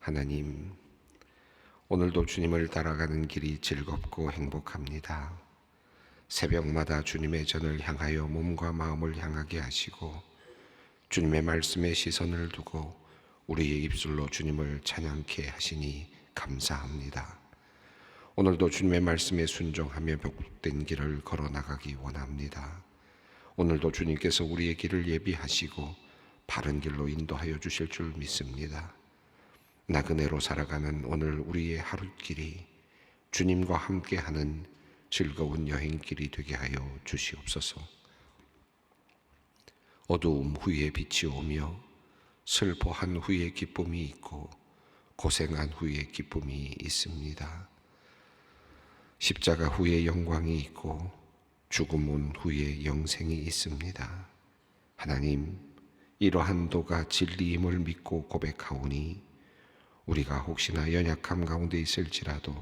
하나님, 오늘도 주님을 따라가는 길이 즐겁고 행복합니다. 새벽마다 주님의 전을 향하여 몸과 마음을 향하게 하시고 주님의 말씀에 시선을 두고 우리의 입술로 주님을 찬양케 하시니 감사합니다. 오늘도 주님의 말씀에 순종하며 복된 길을 걸어 나가기 원합니다. 오늘도 주님께서 우리의 길을 예비하시고 바른 길로 인도하여 주실 줄 믿습니다. 나그네로 살아가는 오늘 우리의 하루길이 주님과 함께하는 즐거운 여행길이 되게 하여 주시옵소서. 어두움 후에 빛이 오며 슬퍼한 후에 기쁨이 있고 고생한 후에 기쁨이 있습니다. 십자가 후에 영광이 있고 죽음 온 후에 영생이 있습니다. 하나님, 이러한 도가 진리임을 믿고 고백하오니 우리가 혹시나 연약함 가운데 있을지라도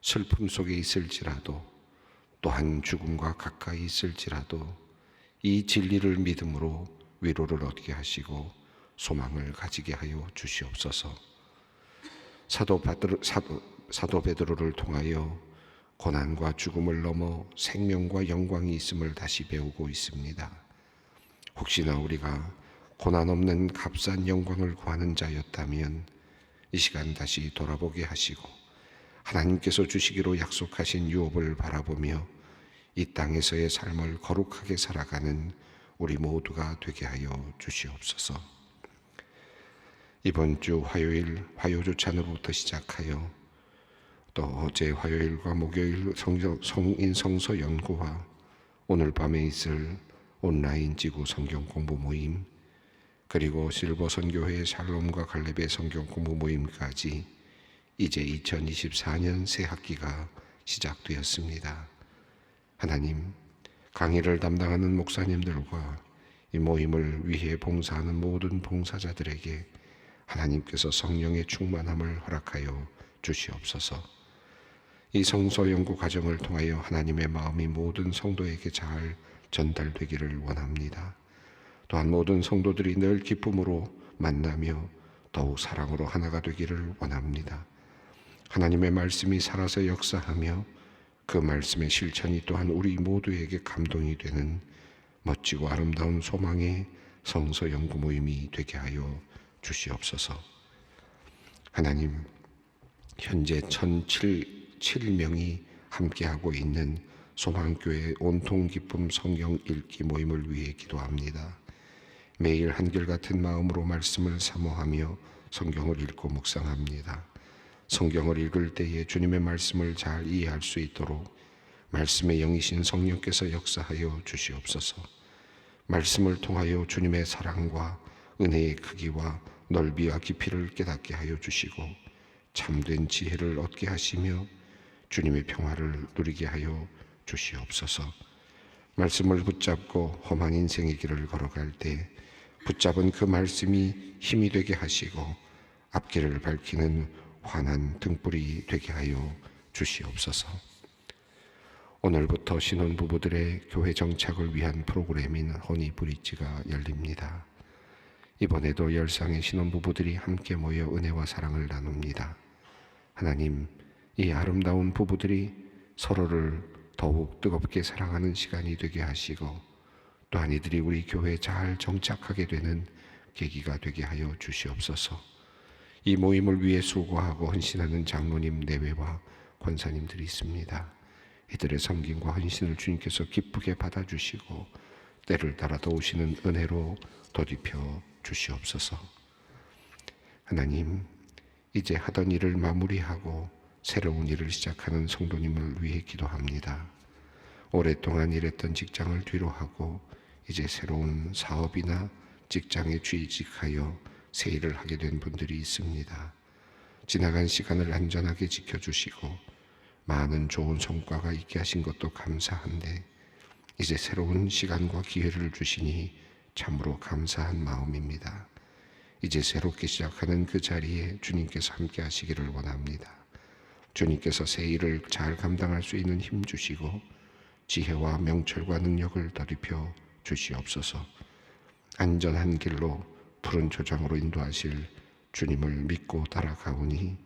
슬픔 속에 있을지라도 또한 죽음과 가까이 있을지라도 이 진리를 믿음으로 위로를 얻게 하시고 소망을 가지게 하여 주시옵소서. 사도 베드로를 통하여 고난과 죽음을 넘어 생명과 영광이 있음을 다시 배우고 있습니다. 혹시나 우리가 고난 없는 값싼 영광을 구하는 자였다면 이 시간 다시 돌아보게 하시고 하나님께서 주시기로 약속하신 유업을 바라보며 이 땅에서의 삶을 거룩하게 살아가는 우리 모두가 되게 하여 주시옵소서. 이번 주 화요일 화요조찬으로부터 시작하여 또 어제 화요일과 목요일 성인 성서 연구와 오늘 밤에 있을 온라인 지구 성경 공부 모임, 그리고 실버 선교회의 샬롬과 갈렙의 성경 공부 모임까지 이제 2024년 새 학기가 시작되었습니다. 하나님, 강의를 담당하는 목사님들과 이 모임을 위해 봉사하는 모든 봉사자들에게 하나님께서 성령의 충만함을 허락하여 주시옵소서. 이 성서 연구 과정을 통하여 하나님의 마음이 모든 성도에게 잘 전달되기를 원합니다. 또한 모든 성도들이 늘 기쁨으로 만나며 더욱 사랑으로 하나가 되기를 원합니다. 하나님의 말씀이 살아서 역사하며 그 말씀의 실천이 또한 우리 모두에게 감동이 되는 멋지고 아름다운 소망의 성서 연구 모임이 되게 하여 주시옵소서. 하나님, 현재 1007명이 함께하고 있는 소망교회 온통 기쁨 성경 읽기 모임을 위해 기도합니다. 매일 한결같은 마음으로 말씀을 사모하며 성경을 읽고 묵상합니다. 성경을 읽을 때에 주님의 말씀을 잘 이해할 수 있도록 말씀의 영이신 성령께서 역사하여 주시옵소서. 말씀을 통하여 주님의 사랑과 은혜의 크기와 넓이와 깊이를 깨닫게 하여 주시고 참된 지혜를 얻게 하시며 주님의 평화를 누리게 하여 주시옵소서. 말씀을 붙잡고 험한 인생의 길을 걸어갈 때 붙잡은 그 말씀이 힘이 되게 하시고 앞길을 밝히는 환한 등불이 되게 하여 주시옵소서. 오늘부터 신혼부부들의 교회 정착을 위한 프로그램인 허니브리지가 열립니다. 이번에도 10쌍의 신혼부부들이 함께 모여 은혜와 사랑을 나눕니다. 하나님, 이 아름다운 부부들이 서로를 더욱 뜨겁게 사랑하는 시간이 되게 하시고 또한 이들이 우리 교회에 잘 정착하게 되는 계기가 되게 하여 주시옵소서. 이 모임을 위해 수고하고 헌신하는 장로님 내외와 권사님들이 있습니다. 이들의 섬김과 헌신을 주님께서 기쁘게 받아주시고 때를 따라 도우시는 은혜로 덧입혀 주시옵소서. 하나님, 이제 하던 일을 마무리하고 새로운 일을 시작하는 성도님을 위해 기도합니다. 오랫동안 일했던 직장을 뒤로 하고 이제 새로운 사업이나 직장에 취직하여 새 일을 하게 된 분들이 있습니다. 지나간 시간을 안전하게 지켜주시고 많은 좋은 성과가 있게 하신 것도 감사한데 이제 새로운 시간과 기회를 주시니 참으로 감사한 마음입니다. 이제 새롭게 시작하는 그 자리에 주님께서 함께 하시기를 원합니다. 주님께서 새 일을 잘 감당할 수 있는 힘 주시고 지혜와 명철과 능력을 더입혀 주시옵소서. 안전한 길로 푸른 초장으로 인도하실 주님을 믿고 따라가오니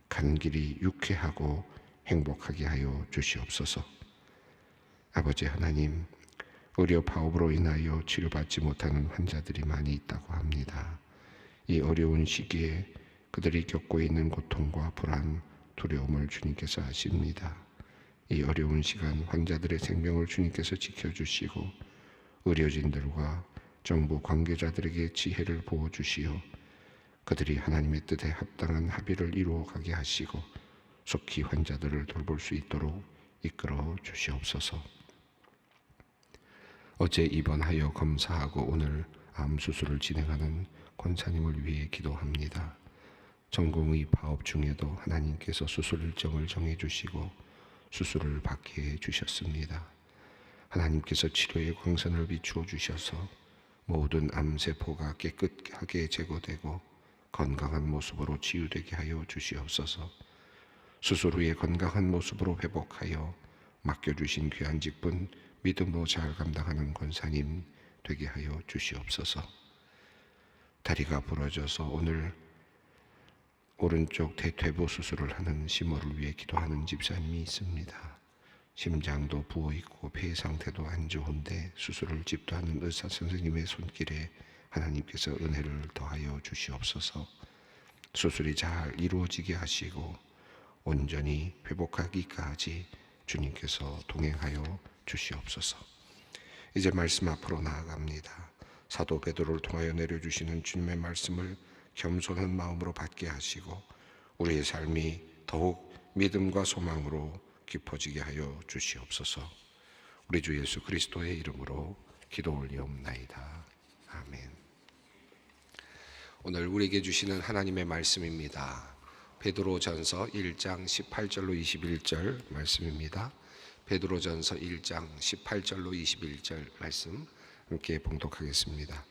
가는 길이 유쾌하고 행복하게 하여 주시옵소서. 아버지 하나님, 의료 파업으로 인하여 치료받지 못하는 환자들이 많이 있다고 합니다. 이 어려운 시기에 그들이 겪고 있는 고통과 불안, 두려움을 주님께서 아십니다. 이 어려운 시간 환자들의 생명을 주님께서 지켜주시고 의료진들과 정부 관계자들에게 지혜를 부어주시어 그들이 하나님의 뜻에 합당한 합의를 이루어가게 하시고 속히 환자들을 돌볼 수 있도록 이끌어 주시옵소서. 어제 입원하여 검사하고 오늘 암 수술을 진행하는 권사님을 위해 기도합니다. 전공의 파업 중에도 하나님께서 수술 일정을 정해주시고 수술을 받게 해주셨습니다. 하나님께서 치료의 광선을 비추어 주셔서 모든 암세포가 깨끗하게 제거되고 건강한 모습으로 치유되게 하여 주시옵소서. 수술 후에 건강한 모습으로 회복하여 맡겨주신 귀한 직분 믿음으로 잘 감당하는 권사님 되게 하여 주시옵소서. 다리가 부러져서 오늘 오른쪽 대퇴부 수술을 하는 시모를 위해 기도하는 집사님이 있습니다. 심장도 부어있고 폐 상태도 안 좋은데 수술을 집도하는 의사 선생님의 손길에 하나님께서 은혜를 더하여 주시옵소서. 수술이 잘 이루어지게 하시고 온전히 회복하기까지 주님께서 동행하여 주시옵소서. 이제 말씀 앞으로 나아갑니다. 사도 베드로를 통하여 내려주시는 주님의 말씀을 겸손한 마음으로 받게 하시고 우리의 삶이 더욱 믿음과 소망으로 깊어지게 하여 주시옵소서. 우리 주 예수 그리스도의 이름으로 기도 올리옵나이다. 아멘. 오늘 우리에게 주시는 하나님의 말씀입니다. 베드로전서 1장 18절로 21절 말씀입니다. 베드로전서 1장 18절로 21절 말씀 함께 봉독하겠습니다.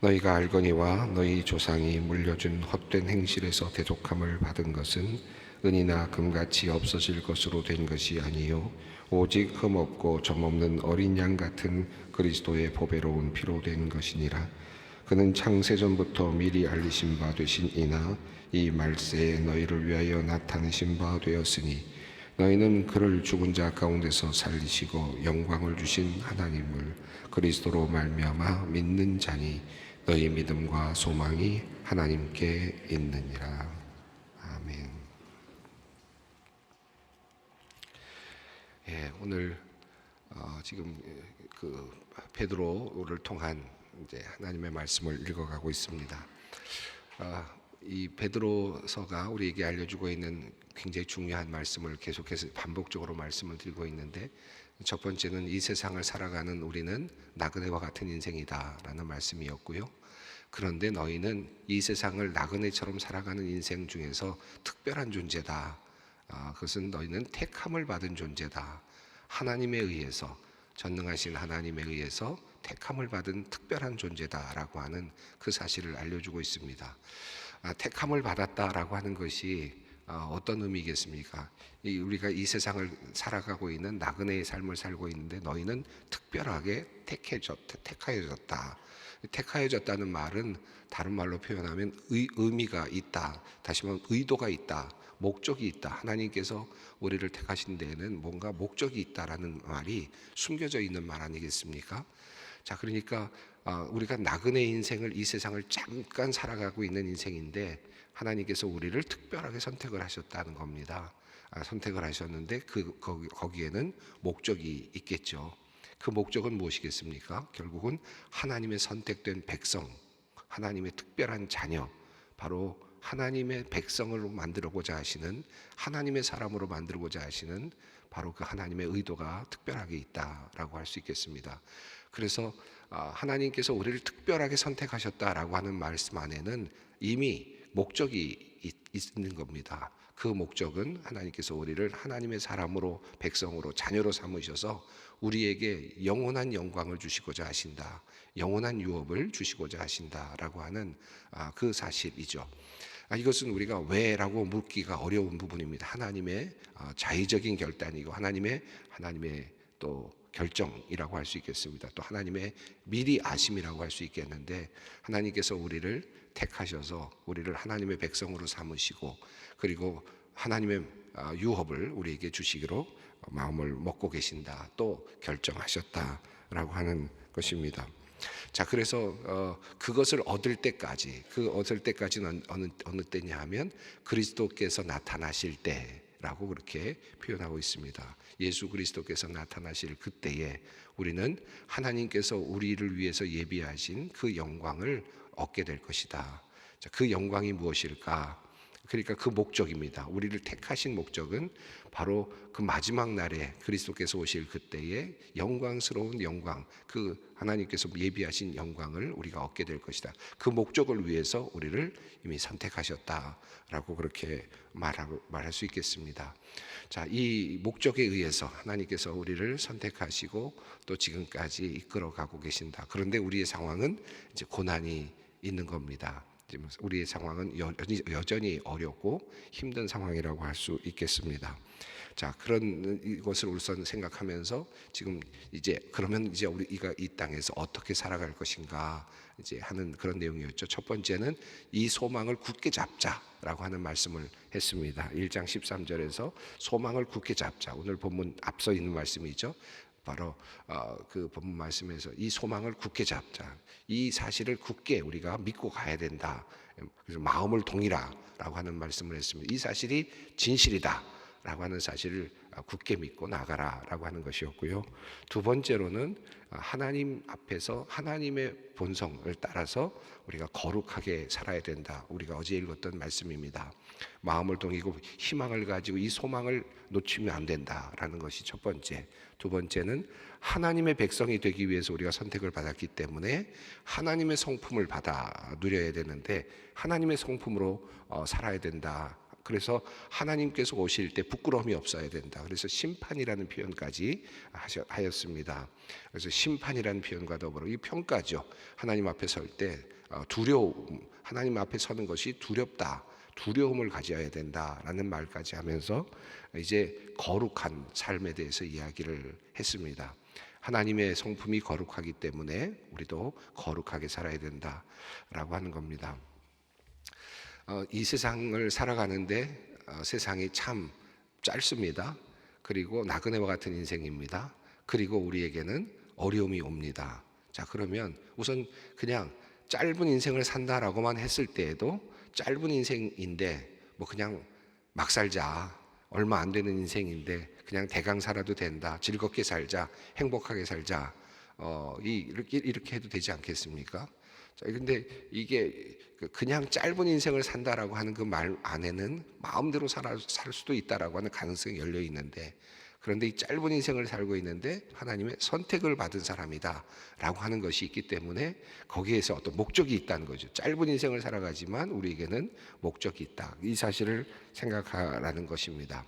너희가 알거니와 너희 조상이 물려준 헛된 행실에서 대속함을 받은 것은 은이나 금같이 없어질 것으로 된 것이 아니요 오직 흠없고 점없는 어린 양 같은 그리스도의 보배로운 피로 된 것이니라. 그는 창세전부터 미리 알리신 바 되신 이나 이 말세에 너희를 위하여 나타내신 바 되었으니 너희는 그를 죽은 자 가운데서 살리시고 영광을 주신 하나님을 그리스도로 말미암아 믿는 자니 너희 믿음과 소망이 하나님께 있느니라. 아멘. 예, 오늘 지금 그 베드로를 통한 이제 하나님의 말씀을 읽어가고 있습니다. 이 베드로서가 우리에게 알려주고 있는 굉장히 중요한 말씀을 계속해서 반복적으로 말씀을 드리고 있는데, 첫 번째는 이 세상을 살아가는 우리는 나그네와 같은 인생이다라는 말씀이었고요. 그런데 너희는 이 세상을 나그네처럼 살아가는 인생 중에서 특별한 존재다. 그것은 너희는 택함을 받은 존재다. 하나님에 의해서, 전능하신 하나님에 의해서 택함을 받은 특별한 존재다라고 하는 그 사실을 알려주고 있습니다. 택함을 받았다라고 하는 것이 어떤 의미겠습니까? 우리가 이 세상을 살아가고 있는 나그네의 삶을 살고 있는데 너희는 특별하게 택하여졌다. 택하여졌다는 말은 다른 말로 표현하면 의미가 있다. 다시 말하면 의도가 있다. 목적이 있다. 하나님께서 우리를 택하신 데에는 뭔가 목적이 있다라는 말이 숨겨져 있는 말 아니겠습니까? 자, 그러니까 우리가 나그네 인생을, 이 세상을 잠깐 살아가고 있는 인생인데 하나님께서 우리를 특별하게 선택을 하셨다는 겁니다. 선택을 하셨는데 거기에는 목적이 있겠죠. 그 목적은 무엇이겠습니까? 결국은 하나님의 선택된 백성, 하나님의 특별한 자녀, 바로 하나님의 백성으로 만들고자 하시는, 하나님의 사람으로 만들고자 하시는 바로 그 하나님의 의도가 특별하게 있다라고 할 수 있겠습니다. 그래서 하나님께서 우리를 특별하게 선택하셨다라고 하는 말씀 안에는 이미 목적이 있는 겁니다. 그 목적은 하나님께서 우리를 하나님의 사람으로, 백성으로, 자녀로 삼으셔서 우리에게 영원한 영광을 주시고자 하신다, 영원한 유업을 주시고자 하신다라고 하는 그 사실이죠. 이것은 우리가 왜라고 묻기가 어려운 부분입니다. 하나님의 자의적인 결단이고 하나님의 또 결정이라고 할 수 있겠습니다. 또 하나님의 미리 아심이라고 할 수 있겠는데, 하나님께서 우리를 택하셔서 우리를 하나님의 백성으로 삼으시고 그리고 하나님의 유업을 우리에게 주시기로 마음을 먹고 계신다, 또 결정하셨다라고 하는 것입니다. 자, 그래서 그것을 얻을 때까지, 그 얻을 때까지는 어느 때냐 하면 그리스도께서 나타나실 때라고 그렇게 표현하고 있습니다. 예수 그리스도께서 나타나실 그때에 우리는 하나님께서 우리를 위해서 예비하신 그 영광을 얻게 될 것이다. 자, 그 영광이 무엇일까? 그러니까 그 목적입니다. 우리를 택하신 목적은 바로 그 마지막 날에 그리스도께서 오실 그때의 영광스러운 영광, 그 하나님께서 예비하신 영광을 우리가 얻게 될 것이다. 그 목적을 위해서 우리를 이미 선택하셨다라고 그렇게 말할 수 있겠습니다. 자, 이 목적에 의해서 하나님께서 우리를 선택하시고 또 지금까지 이끌어가고 계신다. 그런데 우리의 상황은 이제 고난이 있는 겁니다. 우리의 상황은 여전히 어렵고 힘든 상황이라고 할 수 있겠습니다. 자, 그런 이것을 우선 생각하면서 지금 이제 그러면 이제 우리가 이 땅에서 어떻게 살아갈 것인가 이제 하는 그런 내용이었죠. 첫 번째는 이 소망을 굳게 잡자라고 하는 말씀을 했습니다. 1장 13절에서 소망을 굳게 잡자. 오늘 본문 앞서 있는 말씀이죠. 바로 그 본문 말씀에서 이 소망을 굳게 잡자, 이 사실을 굳게 우리가 믿고 가야 된다. 그래서 마음을 동이라라고 하는 말씀을 했습니다. 이 사실이 진실이다라고 하는 사실을 굳게 믿고 나가라라고 하는 것이었고요. 두 번째로는 하나님 앞에서 하나님의 본성을 따라서 우리가 거룩하게 살아야 된다. 우리가 어제 읽었던 말씀입니다. 마음을 동이고 희망을 가지고 이 소망을 놓치면 안 된다라는 것이 첫 번째. 두 번째는 하나님의 백성이 되기 위해서 우리가 선택을 받았기 때문에 하나님의 성품을 받아 누려야 되는데 하나님의 성품으로 살아야 된다. 그래서 하나님께서 오실 때 부끄러움이 없어야 된다. 그래서 심판이라는 표현까지 하였습니다. 그래서 심판이라는 표현과 더불어 이 평가죠. 하나님 앞에 설 때 두려움, 하나님 앞에 서는 것이 두렵다, 두려움을 가져야 된다라는 말까지 하면서 이제 거룩한 삶에 대해서 이야기를 했습니다. 하나님의 성품이 거룩하기 때문에 우리도 거룩하게 살아야 된다라고 하는 겁니다. 이 세상을 살아가는데 세상이 참 짧습니다. 그리고 나그네와 같은 인생입니다. 그리고 우리에게는 어려움이 옵니다. 자, 그러면 우선 그냥 짧은 인생을 산다라고만 했을 때에도 짧은 인생인데 뭐 그냥 막 살자, 얼마 안 되는 인생인데 그냥 대강 살아도 된다, 즐겁게 살자, 행복하게 살자, 이렇게 해도 되지 않겠습니까? 자, 근데 이게 그냥 짧은 인생을 산다라고 하는 그 말 안에는 마음대로 살 수도 있다라고 하는 가능성이 열려 있는데, 그런데 이 짧은 인생을 살고 있는데 하나님의 선택을 받은 사람이다라고 하는 것이 있기 때문에 거기에서 어떤 목적이 있다는 거죠. 짧은 인생을 살아가지만 우리에게는 목적이 있다. 이 사실을 생각하라는 것입니다.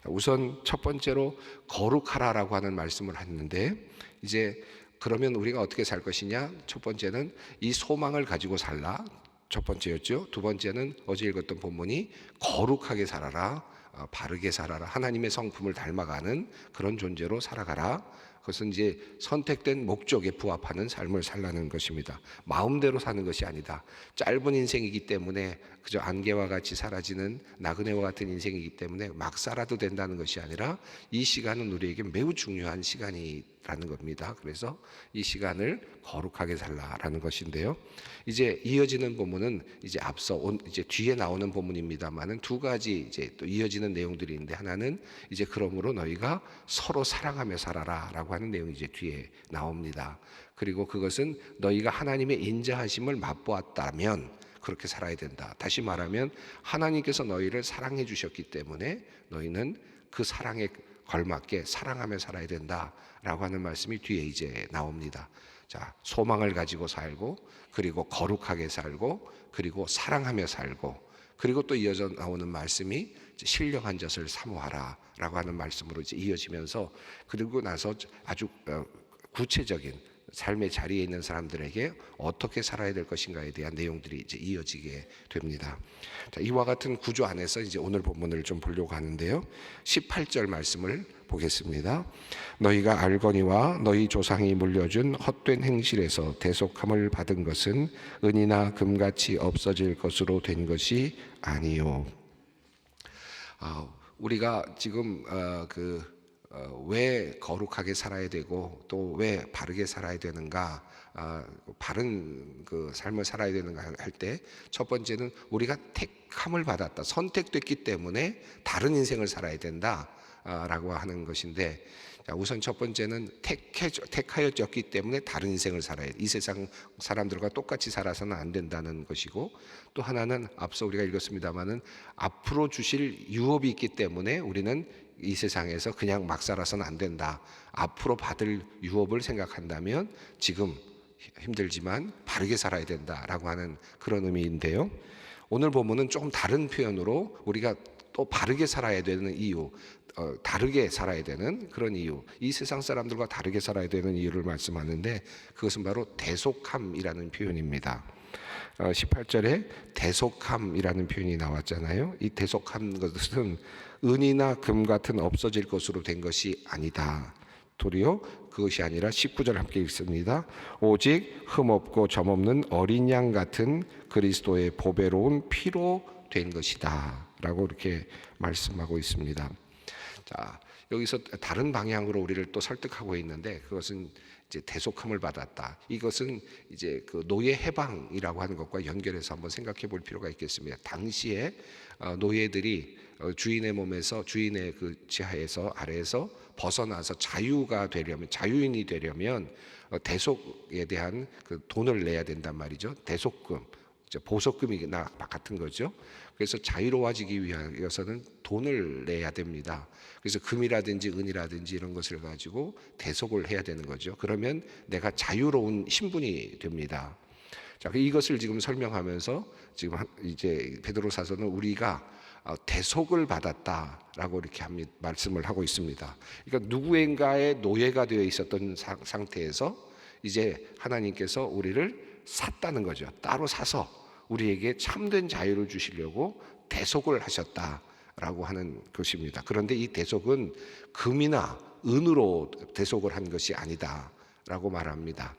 우선 첫 번째로 거룩하라라고 하는 말씀을 했는데, 이제 그러면 우리가 어떻게 살 것이냐? 첫 번째는 이 소망을 가지고 살라. 첫 번째였죠. 두 번째는 어제 읽었던 본문이 거룩하게 살아라, 바르게 살아라, 하나님의 성품을 닮아가는 그런 존재로 살아가라. 그것은 이제 선택된 목적에 부합하는 삶을 살라는 것입니다. 마음대로 사는 것이 아니다. 짧은 인생이기 때문에 그저 안개와 같이 사라지는 나그네와 같은 인생이기 때문에 막 살아도 된다는 것이 아니라 이 시간은 우리에게 매우 중요한 시간이라는 겁니다. 그래서 이 시간을 거룩하게 살라라는 것인데요. 이제 이어지는 본문은 이제 이제 뒤에 나오는 본문입니다만은 두 가지 이제 또 이어지는 내용들이 있는데, 하나는 이제 그러므로 너희가 서로 사랑하며 살아라라고 하는 내용이 이제 뒤에 나옵니다. 그리고 그것은 너희가 하나님의 인자하심을 맛보았다면 그렇게 살아야 된다. 다시 말하면 하나님께서 너희를 사랑해 주셨기 때문에 너희는 그 사랑에 걸맞게 사랑하며 살아야 된다라고 하는 말씀이 뒤에 이제 나옵니다. 자, 소망을 가지고 살고, 그리고 거룩하게 살고, 그리고 사랑하며 살고, 그리고 또 이어져 나오는 말씀이 신령한 젖을 사모하라라고 하는 말씀으로 이제 이어지면서, 그리고 나서 아주 구체적인 삶의 자리에 있는 사람들에게 어떻게 살아야 될 것인가에 대한 내용들이 이제 이어지게 됩니다. 자, 이와 같은 구조 안에서 이제 오늘 본문을 좀 보려고 하는데요. 18절 말씀을 보겠습니다. 너희가 알거니와 너희 조상이 물려준 헛된 행실에서 대속함을 받은 것은 은이나 금같이 없어질 것으로 된 것이 아니요. 우리가 지금 왜 거룩하게 살아야 되고 또 왜 바르게 살아야 되는가, 바른 그 삶을 살아야 되는가 할 때 첫 번째는 우리가 택함을 받았다, 선택됐기 때문에 다른 인생을 살아야 된다 라고 하는 것인데, 우선 첫 번째는 택하여졌기 때문에 다른 인생을 살아야 돼. 이 세상 사람들과 똑같이 살아서는 안 된다는 것이고, 또 하나는 앞서 우리가 읽었습니다마는 앞으로 주실 유업이 있기 때문에 우리는 이 세상에서 그냥 막 살아서는 안 된다. 앞으로 받을 유업을 생각한다면 지금 힘들지만 바르게 살아야 된다라고 하는 그런 의미인데요. 오늘 본문은 조금 다른 표현으로 우리가 또 바르게 살아야 되는 이유, 다르게 살아야 되는 그런 이유, 이 세상 사람들과 다르게 살아야 되는 이유를 말씀하는데, 그것은 바로 대속함이라는 표현입니다. 18절에 대속함이라는 표현이 나왔잖아요. 이 대속한 것은 은이나 금 같은 없어질 것으로 된 것이 아니다. 도리어 그것이 아니라 19절 함께 읽습니다. 오직 흠없고 점없는 어린 양 같은 그리스도의 보배로운 피로 된 것이다 라고 이렇게 말씀하고 있습니다. 자, 여기서 다른 방향으로 우리를 또 설득하고 있는데, 그것은 이제 대속함을 받았다. 이것은 이제 그 노예 해방이라고 하는 것과 연결해서 한번 생각해 볼 필요가 있겠습니다. 당시에 노예들이 주인의 몸에서, 주인의 그 지하에서, 아래에서 벗어나서 자유가 되려면, 자유인이 되려면 대속에 대한 그 돈을 내야 된단 말이죠. 대속금, 보석금이나 같은 거죠. 그래서 자유로워지기 위해서는 돈을 내야 됩니다. 그래서 금이라든지 은이라든지 이런 것을 가지고 대속을 해야 되는 거죠. 그러면 내가 자유로운 신분이 됩니다. 자, 이것을 지금 설명하면서 지금 이제 베드로사서는 우리가 대속을 받았다라고 이렇게 말씀을 하고 있습니다. 그러니까 누구인가의 노예가 되어 있었던 상태에서 이제 하나님께서 우리를 샀다는 거죠. 따로 사서 우리에게 참된 자유를 주시려고 대속을 하셨다라고 하는 것입니다. 그런데 이 대속은 금이나 은으로 대속을 한 것이 아니다라고 말합니다.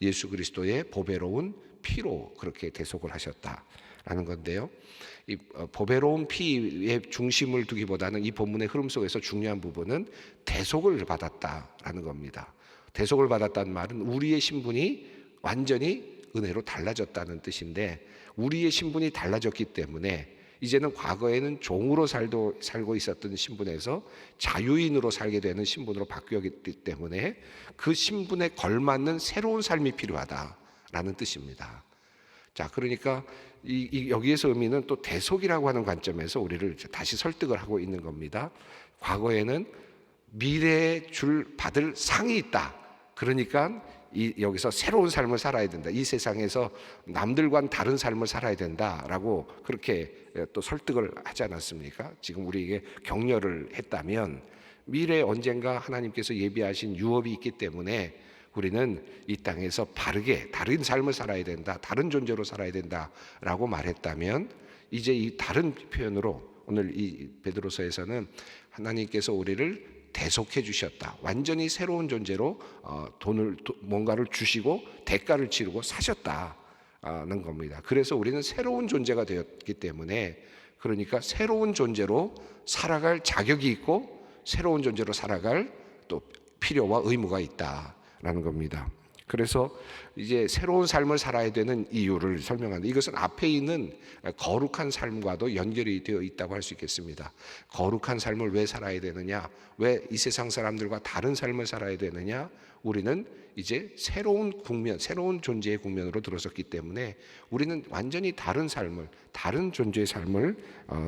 예수 그리스도의 보배로운 피로 그렇게 대속을 하셨다라는 건데요. 이 보배로운 피에 중심을 두기보다는 이 본문의 흐름 속에서 중요한 부분은 대속을 받았다라는 겁니다. 대속을 받았다는 말은 우리의 신분이 완전히 은혜로 달라졌다는 뜻인데, 우리의 신분이 달라졌기 때문에 이제는 과거에는 종으로 살고 있었던 신분에서 자유인으로 살게 되는 신분으로 바뀌었기 때문에 그 신분에 걸맞는 새로운 삶이 필요하다라는 뜻입니다. 자, 그러니까 여기에서 의미는 또 대속이라고 하는 관점에서 우리를 다시 설득을 하고 있는 겁니다. 과거에는 미래에 받을 상이 있다. 그러니까 여기서 새로운 삶을 살아야 된다. 이 세상에서 남들과는 다른 삶을 살아야 된다라고 그렇게 또 설득을 하지 않았습니까? 지금 우리에게 격려를 했다면, 미래에 언젠가 하나님께서 예비하신 유업이 있기 때문에 우리는 이 땅에서 바르게 다른 삶을 살아야 된다, 다른 존재로 살아야 된다라고 말했다면, 이제 이 다른 표현으로 오늘 이 베드로서에서는 하나님께서 우리를 대속해 주셨다. 완전히 새로운 존재로 뭔가를 주시고 대가를 치르고 사셨다는 겁니다. 그래서 우리는 새로운 존재가 되었기 때문에, 그러니까 새로운 존재로 살아갈 자격이 있고 새로운 존재로 살아갈 또 필요와 의무가 있다라는 겁니다. 그래서 이제 새로운 삶을 살아야 되는 이유를 설명하는데, 이것은 앞에 있는 거룩한 삶과도 연결이 되어 있다고 할 수 있겠습니다. 거룩한 삶을 왜 살아야 되느냐? 왜 이 세상 사람들과 다른 삶을 살아야 되느냐? 우리는 이제 새로운 국면, 새로운 존재의 국면으로 들어섰기 때문에 우리는 완전히 다른 삶을, 다른 존재의 삶을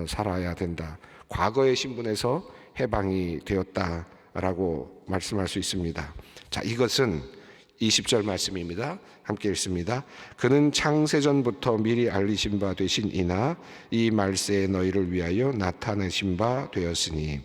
살아야 된다. 과거의 신분에서 해방이 되었다라고 말씀할 수 있습니다. 자, 이것은 20절 말씀입니다. 함께 읽습니다. 그는 창세전부터 미리 알리신 바 되신 이나 이 말세에 너희를 위하여 나타내신 바 되었으니.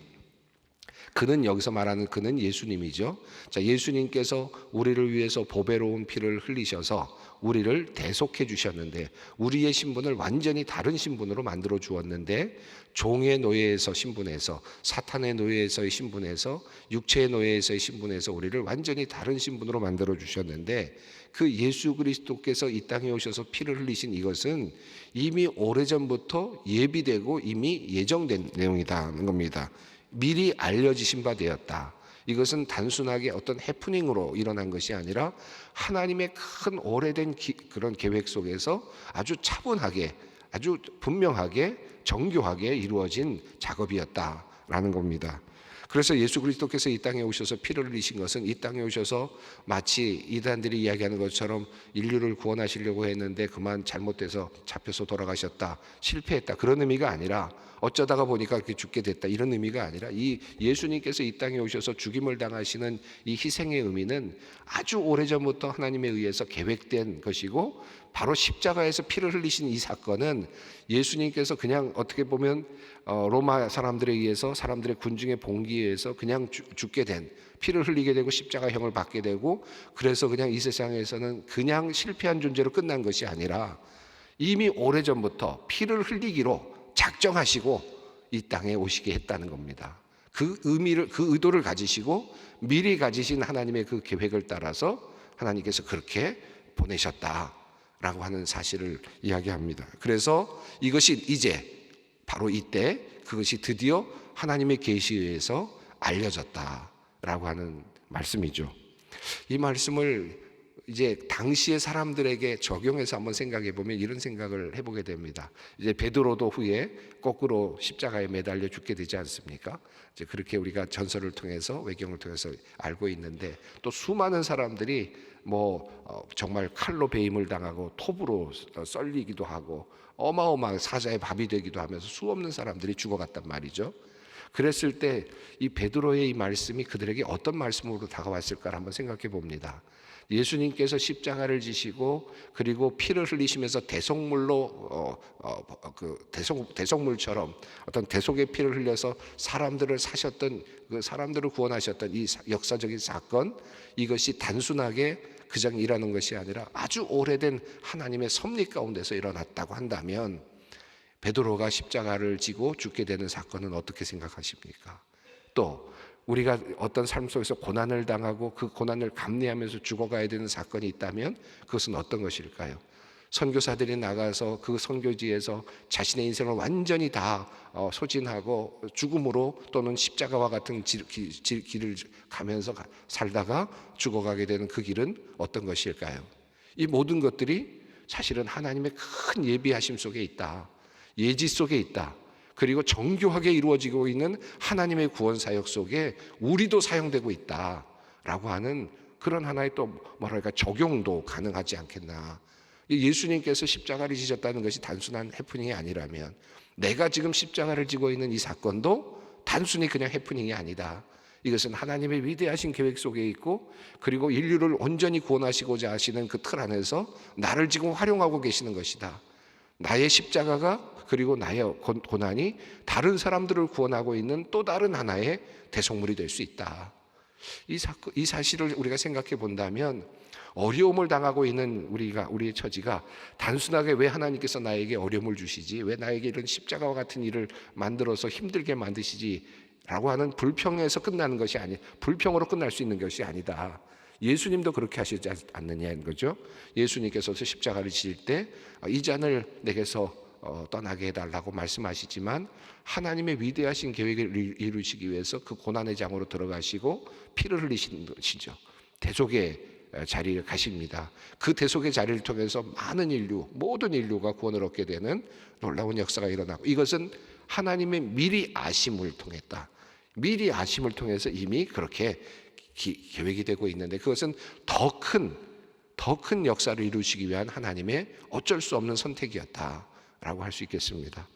그는, 여기서 말하는 그는 예수님이죠. 자, 예수님께서 우리를 위해서 보배로운 피를 흘리셔서 우리를 대속해 주셨는데, 우리의 신분을 완전히 다른 신분으로 만들어 주었는데, 종의 노예에서 신분에서, 사탄의 노예에서의 신분에서, 육체의 노예에서의 신분에서 우리를 완전히 다른 신분으로 만들어 주셨는데, 그 예수 그리스도께서 이 땅에 오셔서 피를 흘리신 이것은 이미 오래전부터 예비되고 이미 예정된 내용이라는 겁니다. 미리 알려지신 바 되었다. 이것은 단순하게 어떤 해프닝으로 일어난 것이 아니라 하나님의 큰 오래된 그런 계획 속에서 아주 차분하게, 아주 분명하게, 정교하게 이루어진 작업이었다라는 겁니다. 그래서 예수 그리스도께서 이 땅에 오셔서 피를 흘리신 것은 이 땅에 오셔서 마치 이단들이 이야기하는 것처럼 인류를 구원하시려고 했는데 그만 잘못돼서 잡혀서 돌아가셨다, 실패했다, 그런 의미가 아니라 어쩌다가 보니까 그렇게 죽게 됐다, 이런 의미가 아니라 이 예수님께서 이 땅에 오셔서 죽임을 당하시는 이 희생의 의미는 아주 오래전부터 하나님에 의해서 계획된 것이고, 바로 십자가에서 피를 흘리신 이 사건은 예수님께서 그냥 어떻게 보면 로마 사람들에 의해서, 사람들의 군중의 봉기에 의해서 그냥 죽게 된, 피를 흘리게 되고 십자가형을 받게 되고, 그래서 그냥 이 세상에서는 그냥 실패한 존재로 끝난 것이 아니라 이미 오래전부터 피를 흘리기로 작정하시고 이 땅에 오시게 했다는 겁니다. 그 의미를, 그 의도를 가지시고 미리 가지신 하나님의 그 계획을 따라서 하나님께서 그렇게 보내셨다라고 하는 사실을 이야기합니다. 그래서 이것이 이제 바로 이때 그것이 드디어 하나님의 계시에 의해서 알려졌다라고 하는 말씀이죠. 이 말씀을 이제 당시의 사람들에게 적용해서 한번 생각해 보면 이런 생각을 해보게 됩니다. 이제 베드로도 후에 거꾸로 십자가에 매달려 죽게 되지 않습니까? 이제 그렇게 우리가 전설을 통해서, 외경을 통해서 알고 있는데, 또 수많은 사람들이 정말 칼로 배임을 당하고 톱으로 썰리기도 하고 어마어마한 사자의 밥이 되기도 하면서 수없는 사람들이 죽어갔단 말이죠. 그랬을 때 이 베드로의 이 말씀이 그들에게 어떤 말씀으로 다가왔을까 한번 생각해 봅니다. 예수님께서 십자가를 지시고 그리고 피를 흘리시면서 대속물로 대속물처럼 어떤 대속의 피를 흘려서 사람들을 사셨던, 그 사람들을 구원하셨던 이 역사적인 사건, 이것이 단순하게 그냥 일하는 것이 아니라 아주 오래된 하나님의 섭리 가운데서 일어났다고 한다면, 베드로가 십자가를 지고 죽게 되는 사건은 어떻게 생각하십니까? 또 우리가 어떤 삶 속에서 고난을 당하고 그 고난을 감내하면서 죽어가야 되는 사건이 있다면 그것은 어떤 것일까요? 선교사들이 나가서 그 선교지에서 자신의 인생을 완전히 다 소진하고 죽음으로 또는 십자가와 같은 길을 가면서 살다가 죽어가게 되는 그 길은 어떤 것일까요? 이 모든 것들이 사실은 하나님의 큰 예비하심 속에 있다, 예지 속에 있다, 그리고 정교하게 이루어지고 있는 하나님의 구원 사역 속에 우리도 사용되고 있다라고 하는 그런 하나의 또 적용도 가능하지 않겠나. 예수님께서 십자가를 지셨다는 것이 단순한 해프닝이 아니라면, 내가 지금 십자가를 지고 있는 이 사건도 단순히 그냥 해프닝이 아니다. 이것은 하나님의 위대하신 계획 속에 있고, 그리고 인류를 온전히 구원하시고자 하시는 그 틀 안에서 나를 지금 활용하고 계시는 것이다. 나의 십자가가, 그리고 나의 고난이 다른 사람들을 구원하고 있는 또 다른 하나의 대속물이 될 수 있다. 이 사실을 우리가 생각해 본다면, 어려움을 당하고 있는 우리의 처지가 단순하게 왜 하나님께서 나에게 어려움을 주시지, 왜 나에게 이런 십자가와 같은 일을 만들어서 힘들게 만드시지 라고 하는 불평에서 끝나는 것이 아니, 불평으로 끝날 수 있는 것이 아니다. 예수님도 그렇게 하시지 않느냐는 거죠. 예수님께서 십자가를 지실 때 이 잔을 내게서 떠나게 해달라고 말씀하시지만, 하나님의 위대하신 계획을 이루시기 위해서 그 고난의 장으로 들어가시고 피를 흘리신 것이죠. 대속의 자리를 가십니다. 그 대속의 자리를 통해서 많은 인류, 모든 인류가 구원을 얻게 되는 놀라운 역사가 일어나고, 이것은 하나님의 미리 아심을 통했다. 미리 아심을 통해서 이미 그렇게 계획이 되고 있는데, 그것은 더 큰 역사를 이루시기 위한 하나님의 어쩔 수 없는 선택이었다라고 할 수 있겠습니다.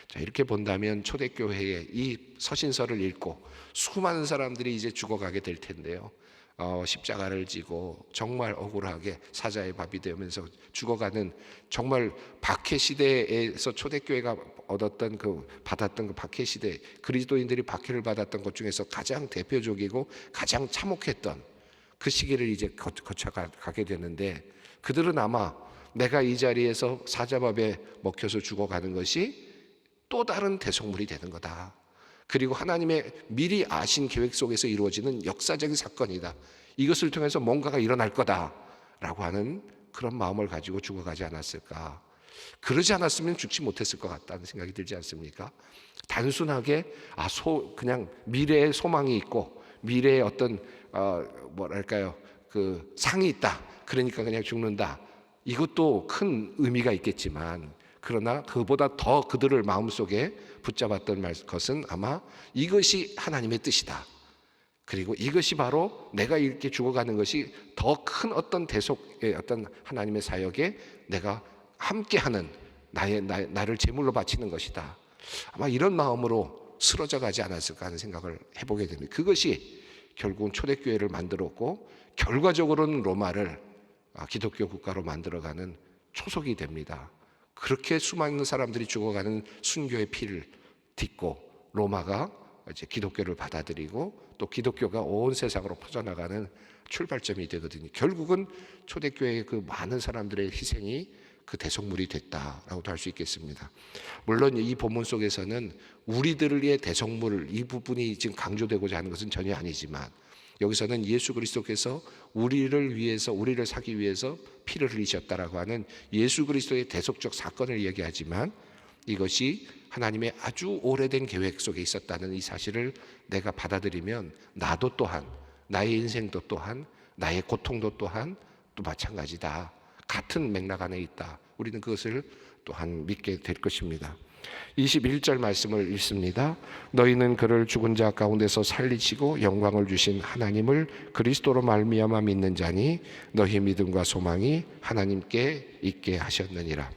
자, 이렇게 본다면 초대교회의 이 서신서를 읽고 수많은 사람들이 이제 죽어가게 될 텐데요. 십자가를 지고 정말 억울하게 사자의 밥이 되면서 죽어가는, 정말 박해 시대에서 초대교회가 받았던 그 박해 시대, 그리스도인들이 박해를 받았던 것 중에서 가장 대표적이고 가장 참혹했던 그 시기를 이제 거쳐가게 되는데, 그들은 아마 내가 이 자리에서 사자밥에 먹혀서 죽어가는 것이 또 다른 대속물이 되는 거다. 그리고 하나님의 미리 아신 계획 속에서 이루어지는 역사적인 사건이다. 이것을 통해서 뭔가가 일어날 거다라고 하는 그런 마음을 가지고 죽어가지 않았을까. 그러지 않았으면 죽지 못했을 것 같다는 생각이 들지 않습니까? 단순하게 그냥 미래의 소망이 있고 미래의 어떤 뭐랄까요, 그 상이 있다, 그러니까 그냥 죽는다, 이것도 큰 의미가 있겠지만, 그러나 그보다 더 그들을 마음속에 붙잡았던 것은 아마 이것이 하나님의 뜻이다. 그리고 이것이 바로 내가 이렇게 죽어가는 것이 더 큰 어떤 대속의 어떤 하나님의 사역에 내가 함께하는 나를 제물로 바치는 것이다. 아마 이런 마음으로 쓰러져 가지 않았을까 하는 생각을 해보게 됩니다. 그것이 결국은 초대교회를 만들었고 결과적으로는 로마를 기독교 국가로 만들어가는 초석이 됩니다. 그렇게 수많은 사람들이 죽어가는 순교의 피를 딛고 로마가 이제 기독교를 받아들이고 또 기독교가 온 세상으로 퍼져나가는 출발점이 되거든요. 결국은 초대교회의 그 많은 사람들의 희생이 그 대속물이 됐다라고도 할 수 있겠습니다. 물론 이 본문 속에서는 우리들의 대속물 이 부분이 지금 강조되고자 하는 것은 전혀 아니지만, 여기서는 예수 그리스도께서 우리를 위해서, 우리를 사기 위해서 피를 흘리셨다라고 하는 예수 그리스도의 대속적 사건을 얘기하지만, 이것이 하나님의 아주 오래된 계획 속에 있었다는 이 사실을 내가 받아들이면 나도 또한, 나의 인생도 또한, 나의 고통도 또한 또 마찬가지다, 같은 맥락 안에 있다, 우리는 그것을 또한 믿게 될 것입니다. 21절 말씀을 읽습니다. 너희는 그를 죽은 자 가운데서 살리시고 영광을 주신 하나님을 그리스도로 말미암아 믿는 자니 너희 믿음과 소망이 하나님께 있게 하셨느니라.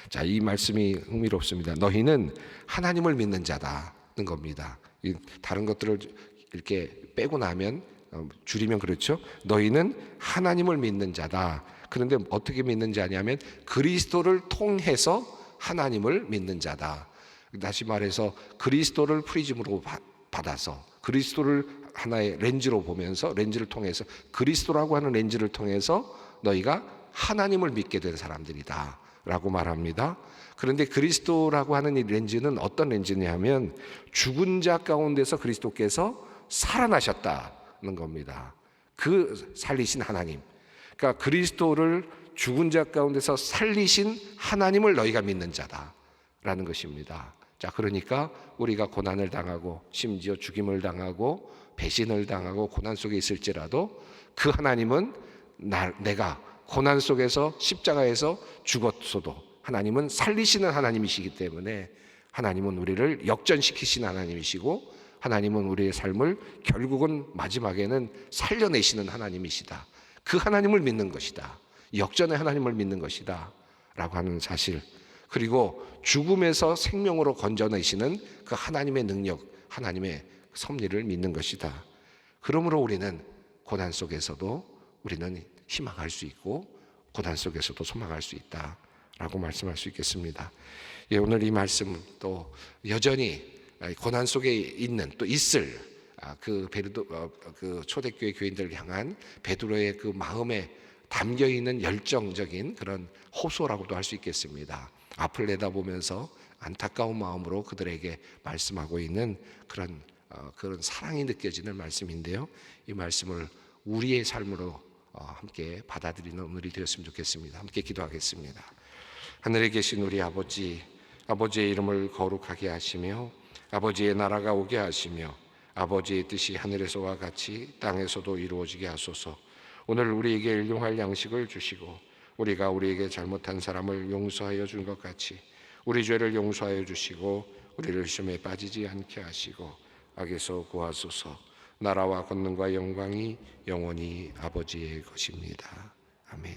자, 이 말씀이 흥미롭습니다. 너희는 하나님을 믿는 자다는 겁니다. 다른 것들을 이렇게 빼고 나면 줄이면 그렇죠. 너희는 하나님을 믿는 자다. 그런데 어떻게 믿는 자냐면 그리스도를 통해서 하나님을 믿는 자다. 다시 말해서 그리스도를 프리즘으로 받아서 그리스도를 하나의 렌즈로 보면서, 렌즈를 통해서, 그리스도라고 하는 렌즈를 통해서 너희가 하나님을 믿게 된 사람들이다 라고 말합니다. 그런데 그리스도라고 하는 이 렌즈는 어떤 렌즈냐면 죽은 자 가운데서 그리스도께서 살아나셨다는 겁니다. 그 살리신 하나님, 그러니까 그리스도를 죽은 자 가운데서 살리신 하나님을 너희가 믿는 자다라는 것입니다. 자, 그러니까 우리가 고난을 당하고 심지어 죽임을 당하고 배신을 당하고 고난 속에 있을지라도 그 하나님은 내가 고난 속에서 십자가에서 죽었어도 하나님은 살리시는 하나님이시기 때문에, 하나님은 우리를 역전시키시는 하나님이시고 하나님은 우리의 삶을 결국은 마지막에는 살려내시는 하나님이시다. 그 하나님을 믿는 것이다. 역전의 하나님을 믿는 것이다 라고 하는 사실, 그리고 죽음에서 생명으로 건져내시는 그 하나님의 능력, 하나님의 섭리를 믿는 것이다. 그러므로 우리는 고난 속에서도 우리는 희망할 수 있고 고난 속에서도 소망할 수 있다 라고 말씀할 수 있겠습니다. 예, 오늘 이 말씀 또 여전히 고난 속에 있는, 또 있을 그 초대교회 교인들을 향한 베드로의 그 마음에 담겨 있는 열정적인 그런 호소라고도 할 수 있겠습니다. 앞을 내다보면서 안타까운 마음으로 그들에게 말씀하고 있는 그런 사랑이 느껴지는 말씀인데요. 이 말씀을 우리의 삶으로 함께 받아들이는 오늘이 되었으면 좋겠습니다. 함께 기도하겠습니다. 하늘에 계신 우리 아버지, 아버지의 이름을 거룩하게 하시며 아버지의 나라가 오게 하시며 아버지의 뜻이 하늘에서와 같이 땅에서도 이루어지게 하소서. 오늘 우리에게 일용할 양식을 주시고 우리가 우리에게 잘못한 사람을 용서하여 준 것 같이 우리 죄를 용서하여 주시고 우리를 시험에 빠지지 않게 하시고 악에서 구하소서. 나라와 권능과 영광이 영원히 아버지의 것입니다. 아멘.